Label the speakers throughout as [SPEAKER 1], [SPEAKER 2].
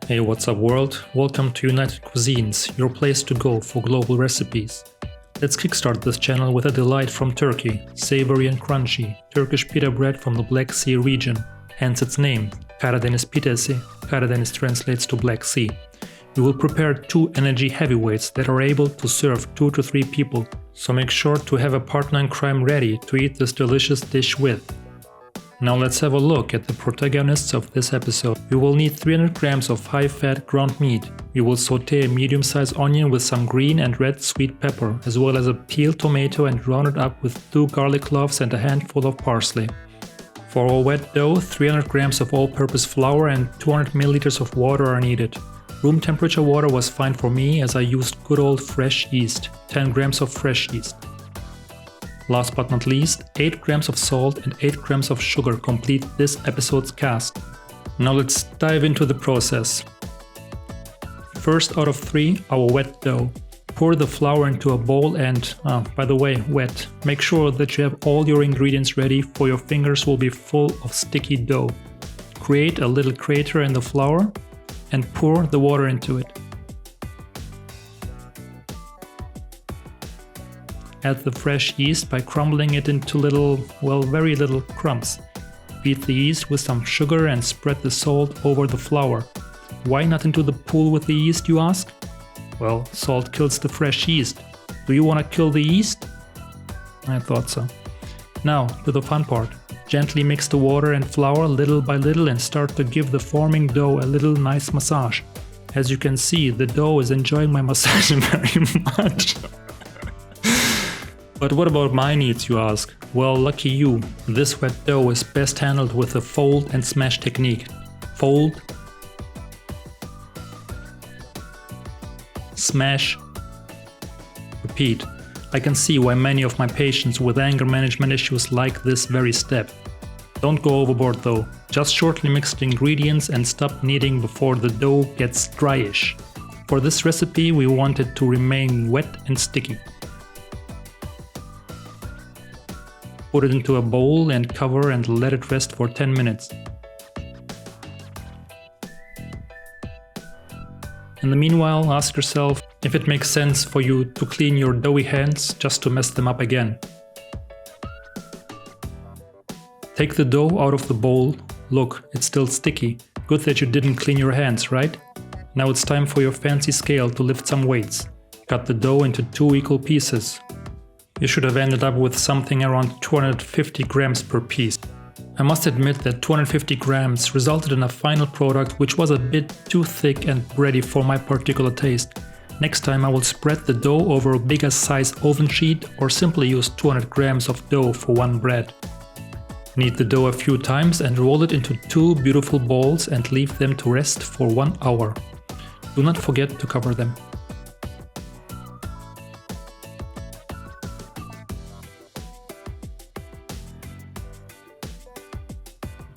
[SPEAKER 1] Hey, what's up world? Welcome to United Cuisines, your place to go for global recipes. Let's kickstart this channel with a delight from Turkey, savory and crunchy, Turkish pita bread from the Black Sea region, hence its name, Karadeniz Pidesi. Karadeniz translates to Black Sea. We will prepare two energy heavyweights that are able to serve 2 to 3 people, so make sure to have a partner in crime ready to eat this delicious dish with. Now let's have a look at the protagonists of this episode. We will need 300 grams of high-fat ground meat. We will saute a medium-sized onion with some green and red sweet pepper, as well as a peeled tomato and round it up with 2 garlic cloves and a handful of parsley. For our wet dough, 300 grams of all-purpose flour and 200 milliliters of water are needed. Room temperature water was fine for me as I used good old fresh yeast, 10 grams of fresh yeast. Last but not least, 8 grams of salt and 8 grams of sugar complete this episode's cast. Now let's dive into the process. First out of 3, our wet dough. Pour the flour into a bowl and, by the way, wet. Make sure that you have all your ingredients ready, for your fingers will be full of sticky dough. Create a little crater in the flour and pour the water into it. Add the fresh yeast by crumbling it into very little crumbs. Beat the yeast with some sugar and spread the salt over the flour. Why not into the pool with the yeast, you ask? Well, salt kills the fresh yeast. Do you want to kill the yeast? I thought so. Now, to the fun part. Gently mix the water and flour little by little and start to give the forming dough a little nice massage. As you can see, the dough is enjoying my massage very much. But what about my needs, you ask? Well, lucky you. This wet dough is best handled with the fold and smash technique. Fold, smash, repeat. I can see why many of my patients with anger management issues like this very step. Don't go overboard though. Just shortly mix the ingredients and stop kneading before the dough gets dryish. For this recipe, we want it to remain wet and sticky. Put it into a bowl and cover and let it rest for 10 minutes. In the meanwhile, ask yourself if it makes sense for you to clean your doughy hands just to mess them up again. Take the dough out of the bowl. Look, it's still sticky. Good that you didn't clean your hands, right? Now it's time for your fancy scale to lift some weights. Cut the dough into 2 equal pieces. You should have ended up with something around 250 grams per piece. I must admit that 250 grams resulted in a final product which was a bit too thick and bready for my particular taste. Next time I will spread the dough over a bigger size oven sheet or simply use 200 grams of dough for one bread. Knead the dough a few times and roll it into 2 beautiful balls and leave them to rest for 1 hour. Do not forget to cover them.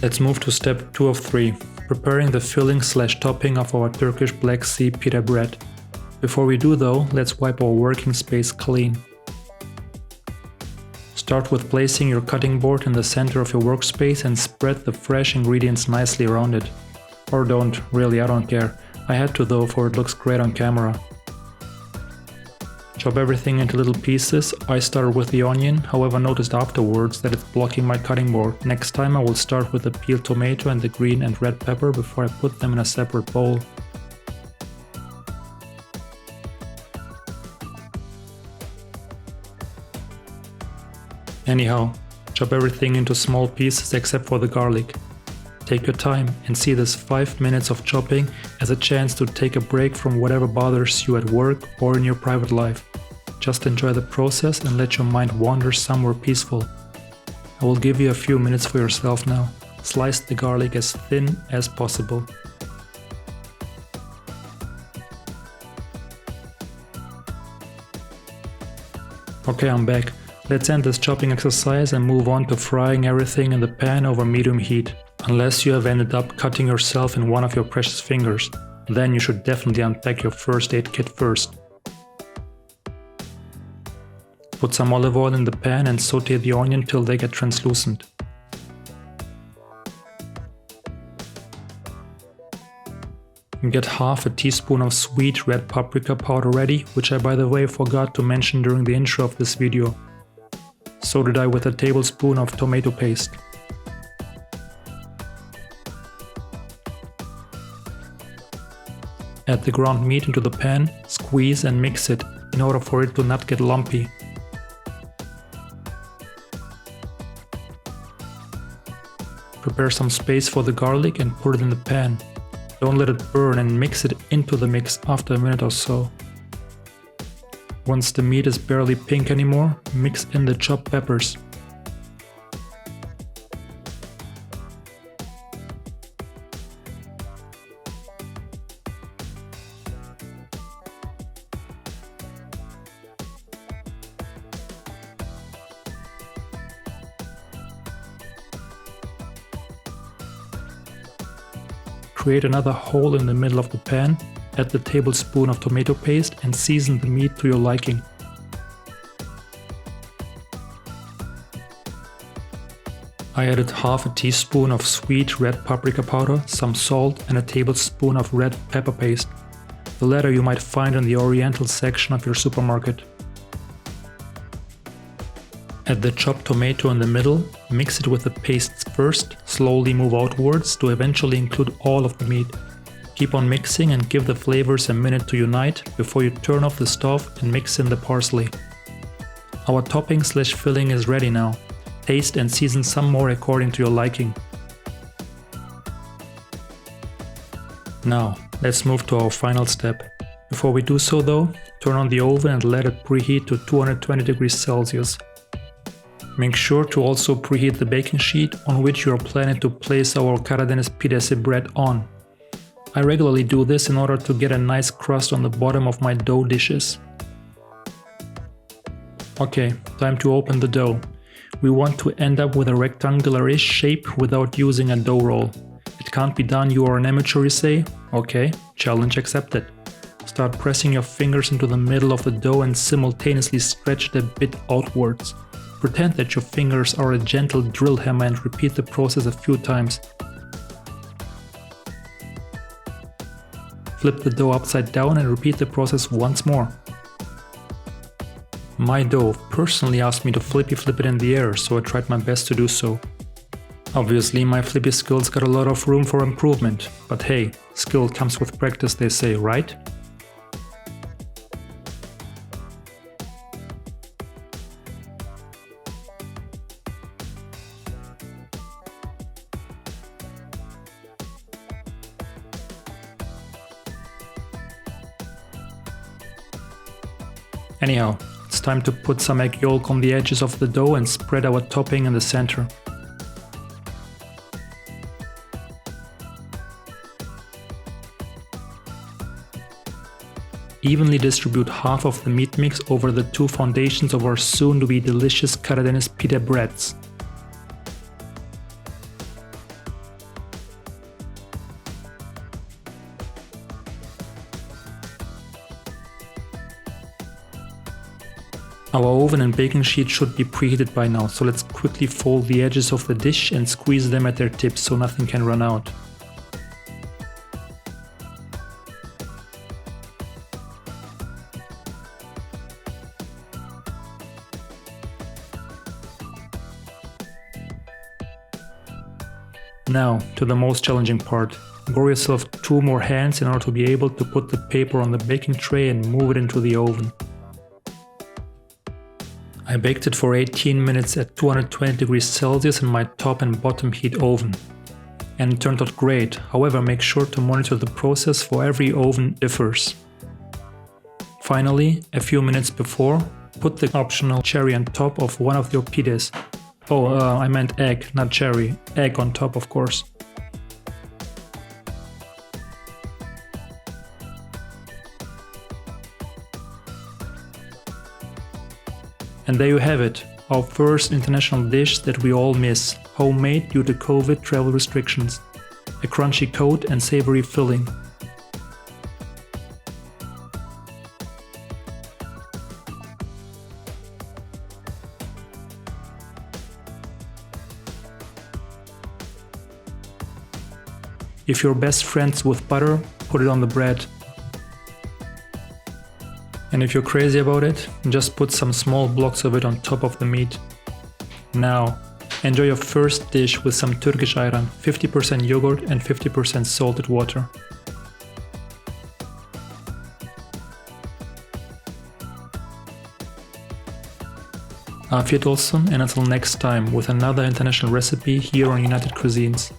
[SPEAKER 1] Let's move to step 2 of 3, preparing the filling/topping of our Turkish Black Sea pita bread. Before we do though, let's wipe our working space clean. Start with placing your cutting board in the center of your workspace and spread the fresh ingredients nicely around it. Or don't, really, I don't care. I had to though, for it looks great on camera. Chop everything into little pieces. I started with the onion, however noticed afterwards that it's blocking my cutting board. Next time I will start with the peeled tomato and the green and red pepper before I put them in a separate bowl. Anyhow, chop everything into small pieces except for the garlic. Take your time and see this 5 minutes of chopping as a chance to take a break from whatever bothers you at work or in your private life. Just enjoy the process and let your mind wander somewhere peaceful. I will give you a few minutes for yourself now. Slice the garlic as thin as possible. Okay, I'm back. Let's end this chopping exercise and move on to frying everything in the pan over medium heat. Unless you have ended up cutting yourself in one of your precious fingers, then you should definitely unpack your first aid kit first. Put some olive oil in the pan and saute the onion till they get translucent. Get half a teaspoon of sweet red paprika powder ready, which I by the way forgot to mention during the intro of this video. So did I with a tablespoon of tomato paste. Add the ground meat into the pan, squeeze and mix it in order for it to not get lumpy. Prepare some space for the garlic and put it in the pan. Don't let it burn and mix it into the mix after a minute or so. Once the meat is barely pink anymore, mix in the chopped peppers. Create another hole in the middle of the pan, add the tablespoon of tomato paste and season the meat to your liking. I added half a teaspoon of sweet red paprika powder, some salt and a tablespoon of red pepper paste. The latter you might find in the oriental section of your supermarket. Add the chopped tomato in the middle, mix it with the pastes first, slowly move outwards to eventually include all of the meat. Keep on mixing and give the flavors a minute to unite before you turn off the stove and mix in the parsley. Our topping/filling is ready now. Taste and season some more according to your liking. Now, let's move to our final step. Before we do so though, turn on the oven and let it preheat to 220 degrees Celsius. Make sure to also preheat the baking sheet on which you are planning to place our Karadeniz Pidesi bread on. I regularly do this in order to get a nice crust on the bottom of my dough dishes. Okay, time to open the dough. We want to end up with a rectangular-ish shape without using a dough roll. It can't be done, you are an amateur, you say? Okay, challenge accepted. Start pressing your fingers into the middle of the dough and simultaneously stretch it a bit outwards. Pretend that your fingers are a gentle drill hammer and repeat the process a few times. Flip the dough upside down and repeat the process once more. My dough personally asked me to flip it in the air, so I tried my best to do so. Obviously, my flippy skills got a lot of room for improvement, but hey, skill comes with practice, they say, right? Anyhow, it's time to put some egg yolk on the edges of the dough and spread our topping in the center. Evenly distribute half of the meat mix over the two foundations of our soon-to-be delicious Karadeniz Pide breads. Our oven and baking sheet should be preheated by now, so let's quickly fold the edges of the dish and squeeze them at their tips so nothing can run out. Now, to the most challenging part. Grow yourself 2 more hands in order to be able to put the paper on the baking tray and move it into the oven. I baked it for 18 minutes at 220 degrees Celsius in my top and bottom heat oven. And it turned out great, however make sure to monitor the process for every oven differs. Finally, a few minutes before, put the optional cherry on top of one of your pides. I meant egg, not cherry. Egg on top, of course. And there you have it, our first international dish that we all miss, homemade due to COVID travel restrictions. A crunchy coat and savory filling. If you're best friends with butter, put it on the bread. And if you're crazy about it, just put some small blocks of it on top of the meat. Now, enjoy your first dish with some Turkish ayran, 50% yogurt and 50% salted water. Afiyet olsun, and until next time with another international recipe here on United Cuisines.